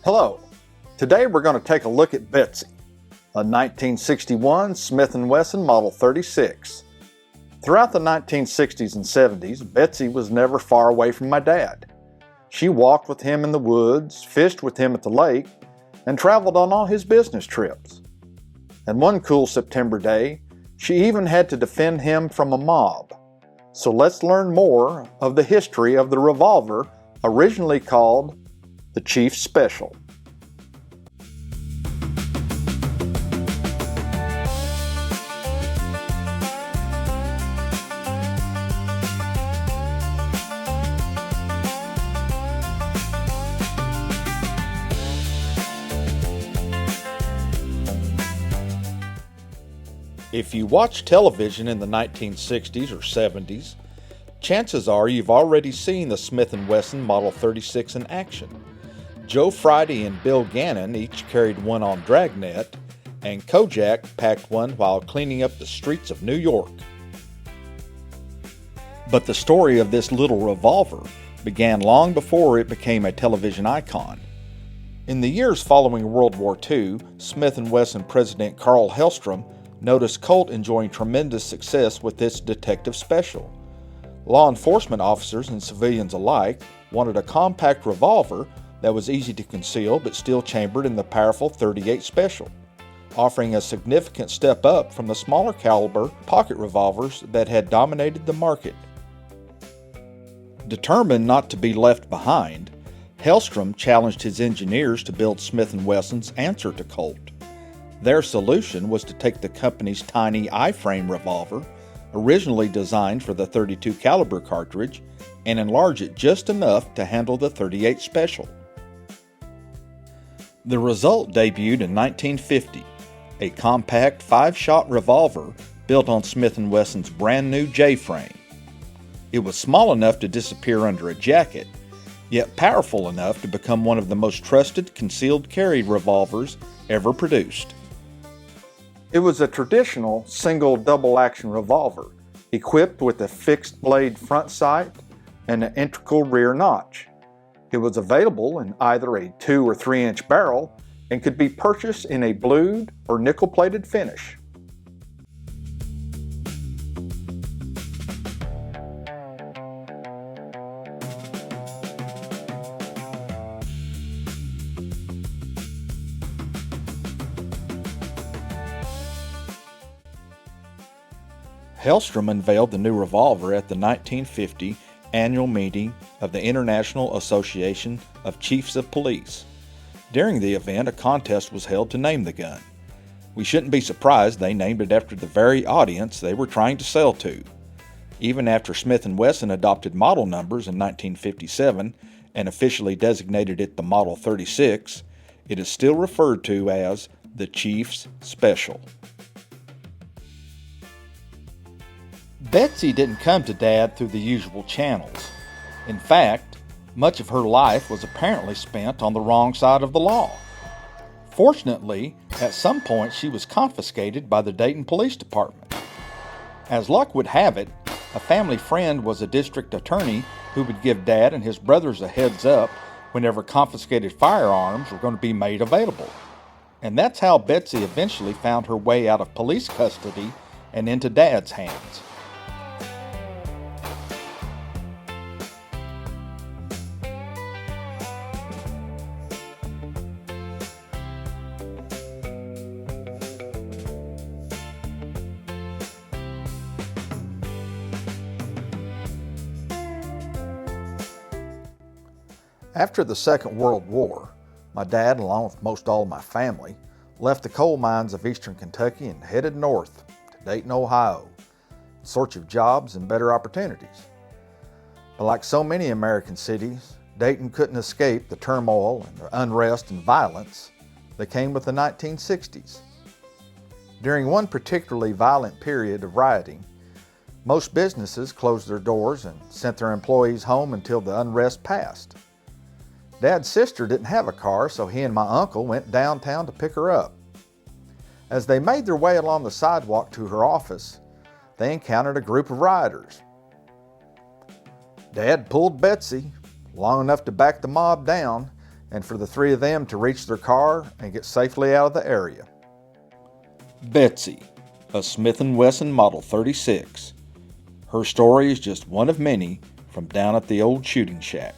Hello. Today we're going to take a look at Betsy, a 1961 Smith Wesson Model 36. Throughout the 1960s and 70s, Betsy was never far away from my dad. She walked with him in the woods, fished with him at the lake, and traveled on all his business trips. And one cool September day, she even had to defend him from a mob. So let's learn more of the history of the revolver, originally called the Chief Special. If you watch television in the 1960s or 70s, chances are you've already seen the Smith & Wesson Model 36 in action. Joe Friday and Bill Gannon each carried one on dragnet, and Kojak packed one while cleaning up the streets of New York. But the story of this little revolver began long before it became a television icon. In the years following World War II, Smith & Wesson President Carl Hellstrom noticed Colt enjoying tremendous success with its detective special. Law enforcement officers and civilians alike wanted a compact revolver that was easy to conceal but still chambered in the powerful .38 Special, offering a significant step up from the smaller caliber pocket revolvers that had dominated the market. Determined not to be left behind, Hellstrom challenged his engineers to build Smith & Wesson's answer to Colt. Their solution was to take the company's tiny I-frame revolver, originally designed for the .32 caliber cartridge, and enlarge it just enough to handle the .38 Special. The result debuted in 1950, a compact 5-shot revolver built on Smith & Wesson's brand new J-frame. It was small enough to disappear under a jacket, yet powerful enough to become one of the most trusted concealed carry revolvers ever produced. It was a traditional single double-action revolver, equipped with a fixed blade front sight and an integral rear notch. It was available in either a 2 or 3 inch barrel and could be purchased in a blued or nickel-plated finish. Hellstrom unveiled the new revolver at the 1950 annual meeting of the International Association of Chiefs of Police. During the event, a contest was held to name the gun. We shouldn't be surprised they named it after the very audience they were trying to sell to. Even after Smith & Wesson adopted model numbers in 1957 and officially designated it the Model 36, it is still referred to as the Chief's Special. Betsy didn't come to Dad through the usual channels. In fact, much of her life was apparently spent on the wrong side of the law. Fortunately, at some point she was confiscated by the Dayton Police Department. As luck would have it, a family friend was a district attorney who would give Dad and his brothers a heads up whenever confiscated firearms were going to be made available. And that's how Betsy eventually found her way out of police custody and into Dad's hands. After the Second World War, my dad, along with most all of my family, left the coal mines of eastern Kentucky and headed north to Dayton, Ohio, in search of jobs and better opportunities. But like so many American cities, Dayton couldn't escape the turmoil and the unrest and violence that came with the 1960s. During one particularly violent period of rioting, most businesses closed their doors and sent their employees home until the unrest passed. Dad's sister didn't have a car, so he and my uncle went downtown to pick her up. As they made their way along the sidewalk to her office, they encountered a group of rioters. Dad pulled Betsy long enough to back the mob down and for the three of them to reach their car and get safely out of the area. Betsy, a Smith Wesson Model 36. Her story is just one of many from down at the old shooting shack.